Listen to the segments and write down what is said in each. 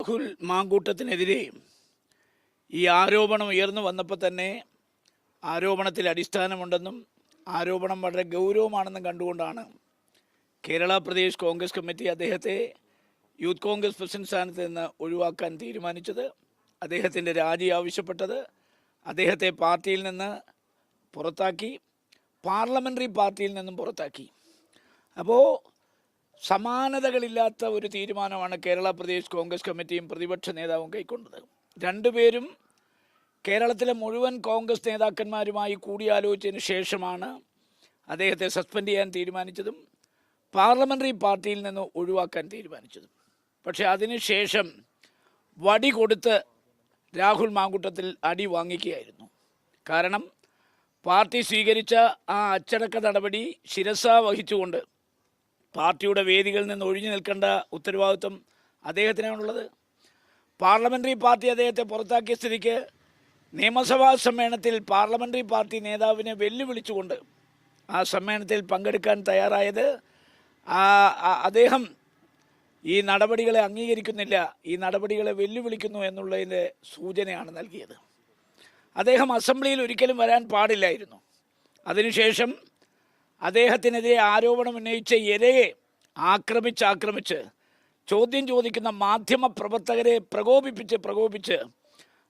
രാഹുൽ മാങ്കൂട്ടത്തിനെതിരെ ഈ ആരോപണം ഉയർന്നു വന്നപ്പോൾ തന്നെ ആരോപണത്തിൽ അടിസ്ഥാനമുണ്ടെന്നും ആരോപണം വളരെ ഗൗരവമാണെന്നും കണ്ടുകൊണ്ടാണ് കേരള പ്രദേശ് കോൺഗ്രസ് കമ്മിറ്റി അദ്ദേഹത്തെ യൂത്ത് കോൺഗ്രസ് പ്രസിഡന്റ് സ്ഥാനത്ത് നിന്ന് ഒഴിവാക്കാൻ തീരുമാനിച്ചത്, അദ്ദേഹത്തിൻ്റെ രാജി ആവശ്യപ്പെട്ടത്, അദ്ദേഹത്തെ പാർട്ടിയിൽ നിന്ന് പുറത്താക്കി, പാർലമെൻ്ററി പാർട്ടിയിൽ നിന്നും പുറത്താക്കി. അപ്പോൾ സമാനതകളില്ലാത്ത ഒരു തീരുമാനമാണ് കേരള പ്രദേശ് കോൺഗ്രസ് കമ്മിറ്റിയും പ്രതിപക്ഷ നേതാവും കൈക്കൊണ്ടത്. രണ്ടുപേരും കേരളത്തിലെ മുഴുവൻ കോൺഗ്രസ് നേതാക്കന്മാരുമായി കൂടിയാലോചിച്ചതിന് ശേഷമാണ് അദ്ദേഹത്തെ സസ്പെൻഡ് ചെയ്യാൻ തീരുമാനിച്ചതും പാർലമെൻ്ററി പാർട്ടിയിൽ നിന്ന് ഒഴിവാക്കാൻ തീരുമാനിച്ചതും. പക്ഷേ അതിനുശേഷം വടി കൊടുത്ത് രാഹുൽ മാങ്കൂട്ടത്തിൽ അടി വാങ്ങിക്കുകയായിരുന്നു. കാരണം പാർട്ടി സ്വീകരിച്ച ആ അച്ചടക്ക നടപടി ശിരസാ വഹിച്ചുകൊണ്ട് പാർട്ടിയുടെ വേദികളിൽ നിന്ന് ഒഴിഞ്ഞു നിൽക്കേണ്ട ഉത്തരവാദിത്വം അദ്ദേഹത്തിനാണുള്ളത്. പാർലമെൻ്ററി പാർട്ടി അദ്ദേഹത്തെ പുറത്താക്കിയ സ്ഥിതിക്ക് നിയമസഭാ സമ്മേളനത്തിൽ പാർലമെൻ്ററി പാർട്ടി നേതാവിനെ വെല്ലുവിളിച്ചുകൊണ്ട് ആ സമ്മേളനത്തിൽ പങ്കെടുക്കാൻ തയ്യാറായത് അദ്ദേഹം ഈ നടപടികളെ അംഗീകരിക്കുന്നില്ല, ഈ നടപടികളെ വെല്ലുവിളിക്കുന്നു എന്നുള്ളതിൻ്റെ സൂചനയാണ് നൽകിയത്. അദ്ദേഹം അസംബ്ലിയിൽ ഒരിക്കലും വരാൻ പാടില്ലായിരുന്നു. അതിനുശേഷം അദ്ദേഹത്തിനെതിരെ ആരോപണം ഉന്നയിച്ച ഇരയെ ആക്രമിച്ച് ചോദ്യം ചോദിക്കുന്ന മാധ്യമ പ്രവർത്തകരെ പ്രകോപിപ്പിച്ച്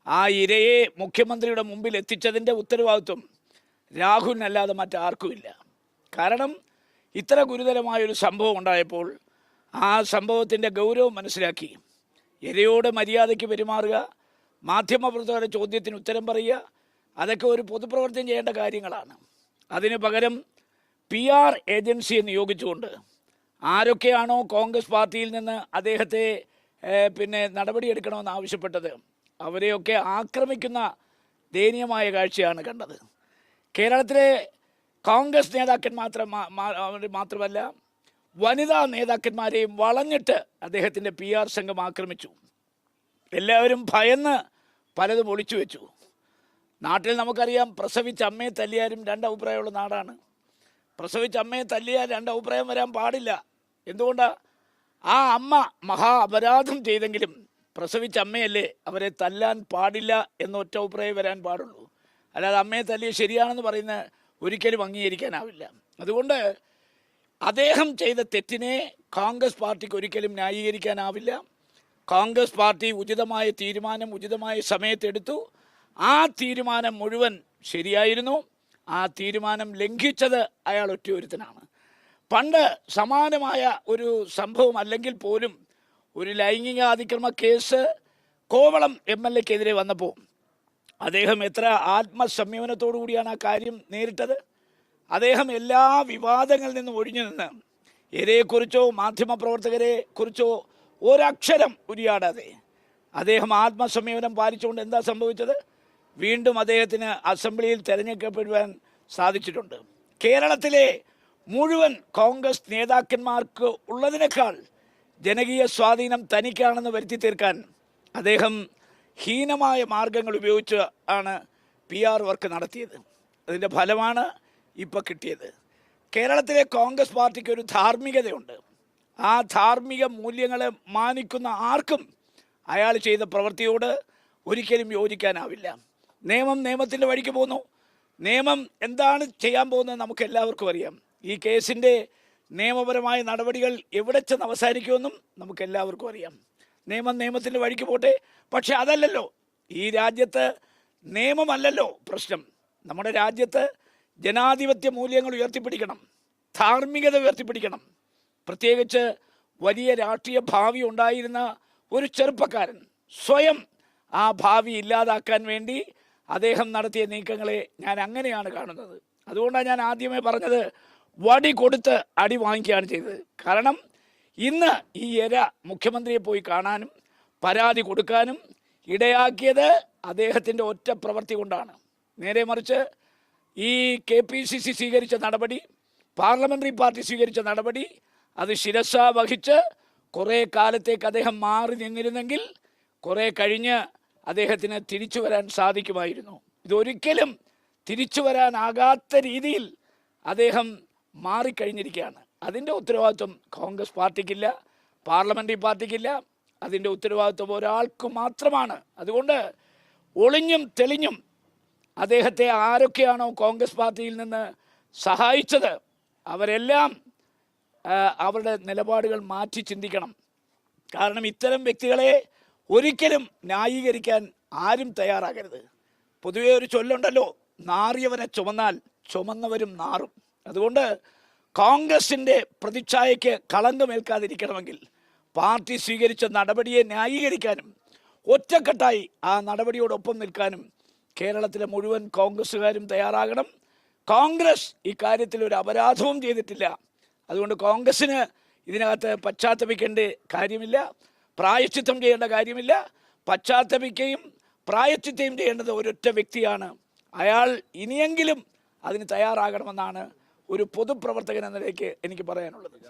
ആ ഇരയെ മുഖ്യമന്ത്രിയുടെ മുമ്പിൽ എത്തിച്ചതിൻ്റെ ഉത്തരവാദിത്വം രാഹുലിനല്ലാതെ മറ്റാർക്കുമില്ല. കാരണം ഇത്ര ഗുരുതരമായൊരു സംഭവം ഉണ്ടായപ്പോൾ ആ സംഭവത്തിൻ്റെ ഗൗരവം മനസ്സിലാക്കി ഇരയോട് മര്യാദയ്ക്ക് പെരുമാറുക, മാധ്യമപ്രവർത്തകരുടെ ചോദ്യത്തിന് ഉത്തരം പറയുക, അതൊക്കെ ഒരു പൊതുപ്രവർത്തനം ചെയ്യേണ്ട കാര്യങ്ങളാണ്. അതിന് പകരം PR ഏജൻസിയെ നിയോഗിച്ചുകൊണ്ട് ആരൊക്കെയാണോ കോൺഗ്രസ് പാർട്ടിയിൽ നിന്ന് അദ്ദേഹത്തെ നടപടിയെടുക്കണമെന്ന് ആവശ്യപ്പെട്ടത് അവരെയൊക്കെ ആക്രമിക്കുന്ന ദയനീയമായ കാഴ്ചയാണ് കണ്ടത്. കേരളത്തിലെ കോൺഗ്രസ് നേതാക്കന്മാർ മാത്രമല്ല വനിതാ നേതാക്കന്മാരെയും വളഞ്ഞിട്ട് അദ്ദേഹത്തിൻ്റെ PR സംഘം ആക്രമിച്ചു. എല്ലാവരും ഭയന്ന് പലതും ഒളിച്ചു വെച്ചു. നാട്ടിൽ നമുക്കറിയാം, പ്രസവിച്ച അമ്മയെ തല്ലിയാലും രണ്ട് അഭിപ്രായമുള്ള നാടാണ്. പ്രസവിച്ച അമ്മയെ തല്ലിയാൽ രണ്ട് അഭിപ്രായം വരാൻ പാടില്ല. എന്തുകൊണ്ടാണ്? ആ അമ്മ മഹാ അപരാധം ചെയ്തെങ്കിലും പ്രസവിച്ച അമ്മയല്ലേ, അവരെ തല്ലാൻ പാടില്ല എന്നൊറ്റ അഭിപ്രായം വരാൻ പാടുള്ളൂ. അല്ലാതെ അമ്മയെ തല്ലിയ ശരിയാണെന്ന് പറയുന്നത് ഒരിക്കലും അംഗീകരിക്കാനാവില്ല. അതുകൊണ്ട് അദ്ദേഹം ചെയ്ത തെറ്റിനെ കോൺഗ്രസ് പാർട്ടിക്ക് ഒരിക്കലും ന്യായീകരിക്കാനാവില്ല. കോൺഗ്രസ് പാർട്ടി ഉചിതമായ തീരുമാനം ഉചിതമായ സമയത്തെടുത്തു. ആ തീരുമാനം മുഴുവൻ ശരിയായിരുന്നു. ആ തീരുമാനം ലംഘിച്ചത് അയാൾ ഒറ്റയൊരുത്തനാണ്. പണ്ട് സമാനമായ ഒരു സംഭവം അല്ലെങ്കിൽ പോലും ഒരു ലൈംഗികാതിക്രമ കേസ് കോവളം MLA-ക്കെതിരെ വന്നപ്പോൾ അദ്ദേഹം എത്ര ആത്മസംയമനത്തോടു കൂടിയാണ് ആ കാര്യം നേരിട്ടത്. അദ്ദേഹം എല്ലാ വിവാദങ്ങളിൽ നിന്നും ഒഴിഞ്ഞു നിന്ന് ഇരയെക്കുറിച്ചോ മാധ്യമപ്രവർത്തകരെ കുറിച്ചോ ഒരക്ഷരം ഉരിയാടാതെ അദ്ദേഹം ആത്മസംയമനം പാലിച്ചുകൊണ്ട് എന്താ സംഭവിച്ചത്? വീണ്ടും അദ്ദേഹത്തിന് അസംബ്ലിയിൽ തിരഞ്ഞെടുക്കപ്പെടുവാൻ സാധിച്ചിട്ടുണ്ട്. കേരളത്തിലെ മുഴുവൻ കോൺഗ്രസ് നേതാക്കന്മാർക്ക് ഉള്ളതിനേക്കാൾ ജനകീയ സ്വാധീനം തനിക്കാണെന്ന് വരുത്തി തീർക്കാൻ അദ്ദേഹം ഹീനമായ മാർഗങ്ങൾ ഉപയോഗിച്ച് ആണ് PR വർക്ക് നടത്തിയത്. അതിൻ്റെ ഫലമാണ് ഇപ്പോൾ കിട്ടിയത്. കേരളത്തിലെ കോൺഗ്രസ് പാർട്ടിക്ക് ഒരു ധാർമ്മികതയുണ്ട്. ആ ധാർമ്മിക മൂല്യങ്ങളെ മാനിക്കുന്ന ആർക്കും അയാൾ ചെയ്ത പ്രവൃത്തിയോട് ഒരിക്കലും യോജിക്കാനാവില്ല. നിയമം നിയമത്തിൻ്റെ വഴിക്ക് പോകുന്നു. നിയമം എന്താണ് ചെയ്യാൻ പോകുന്നത് നമുക്ക് എല്ലാവർക്കും അറിയാം. ഈ കേസിൻ്റെ നിയമപരമായ നടപടികൾ എവിടെ ചെന്ന് അവസാനിക്കുമെന്നും നമുക്ക് എല്ലാവർക്കും അറിയാം. നിയമം നിയമത്തിൻ്റെ വഴിക്ക് പോട്ടെ. പക്ഷെ അതല്ലല്ലോ ഈ രാജ്യത്ത്, നിയമമല്ലല്ലോ പ്രശ്നം. നമ്മുടെ രാജ്യത്ത് ജനാധിപത്യ മൂല്യങ്ങൾ ഉയർത്തിപ്പിടിക്കണം, ധാർമ്മികത ഉയർത്തിപ്പിടിക്കണം. പ്രത്യേകിച്ച് വലിയ രാഷ്ട്രീയ ഭാവി ഉണ്ടായിരുന്ന ഒരു ചെറുപ്പക്കാരൻ സ്വയം ആ ഭാവി ഇല്ലാതാക്കാൻ വേണ്ടി അദ്ദേഹം നടത്തിയ നീക്കങ്ങളെ ഞാൻ അങ്ങനെയാണ് കാണുന്നത്. അതുകൊണ്ടാണ് ഞാൻ ആദ്യമേ പറഞ്ഞത് വടി കൊടുത്ത് അടി വാങ്ങിക്കുകയാണ് ചെയ്തത്. കാരണം ഇന്ന് ഈ ഇര മുഖ്യമന്ത്രിയെ പോയി കാണാനും പരാതി കൊടുക്കാനും ഇടയാക്കിയത് അദ്ദേഹത്തിൻ്റെ ഒറ്റ പ്രവൃത്തി കൊണ്ടാണ്. നേരെ മറിച്ച് ഈ KPCC സ്വീകരിച്ച നടപടി, പാർലമെൻ്ററി പാർട്ടി സ്വീകരിച്ച നടപടി, അത് ശിരസാ വഹിച്ച് കുറേ കാലത്തേക്ക് അദ്ദേഹം മാറി നിന്നിരുന്നെങ്കിൽ കുറേ കഴിഞ്ഞ് അദ്ദേഹത്തിന് തിരിച്ചു വരാൻ സാധിക്കുമായിരുന്നു. ഇതൊരിക്കലും തിരിച്ചു വരാനാകാത്ത രീതിയിൽ അദ്ദേഹം മാറിക്കഴിഞ്ഞിരിക്കുകയാണ്. അതിൻ്റെ ഉത്തരവാദിത്വം കോൺഗ്രസ് പാർട്ടിക്കില്ല, പാർലമെൻ്ററി പാർട്ടിക്കില്ല, അതിൻ്റെ ഉത്തരവാദിത്വം ഒരാൾക്ക് മാത്രമാണ്. അതുകൊണ്ട് ഒളിഞ്ഞും തെളിഞ്ഞും അദ്ദേഹത്തെ ആരൊക്കെയാണോ കോൺഗ്രസ് പാർട്ടിയിൽ നിന്ന് സഹായിച്ചത് അവരെല്ലാം അവരുടെ നിലപാടുകൾ മാറ്റി ചിന്തിക്കണം. കാരണം ഇത്തരം വ്യക്തികളെ ഒരിക്കലും ന്യായീകരിക്കാൻ ആരും തയ്യാറാകരുത്. പൊതുവേ ഒരു ചൊല്ലുണ്ടല്ലോ, നാറിയവനെ ചുമന്നാൽ ചുമന്നവരും നാറും. അതുകൊണ്ട് കോൺഗ്രസിൻ്റെ പ്രതിച്ഛായയ്ക്ക് കളങ്കമേൽക്കാതിരിക്കണമെങ്കിൽ പാർട്ടി സ്വീകരിച്ച നടപടിയെ ന്യായീകരിക്കാനും ഒറ്റക്കെട്ടായി ആ നടപടിയോടൊപ്പം നിൽക്കാനും കേരളത്തിലെ മുഴുവൻ കോൺഗ്രസ്സുകാരും തയ്യാറാകണം. കോൺഗ്രസ് ഇക്കാര്യത്തിൽ ഒരു അപരാധവും ചെയ്തിട്ടില്ല. അതുകൊണ്ട് കോൺഗ്രസ്സിന് ഇതിനകത്ത് പശ്ചാത്തപിക്കേണ്ട കാര്യമില്ല, പ്രായശ്ചിത്തം ചെയ്യേണ്ട കാര്യമില്ല. പശ്ചാത്തപിക്കുകയും പ്രായശ്ചിത്തം ചെയ്യേണ്ടത് ഒരൊറ്റ വ്യക്തിയാണ്. അയാൾ ഇനിയെങ്കിലും അതിന് തയ്യാറാകണമെന്നാണ് ഒരു പൊതുപ്രവർത്തകൻ എന്ന നിലയ്ക്ക് എനിക്ക് പറയാനുള്ളത്.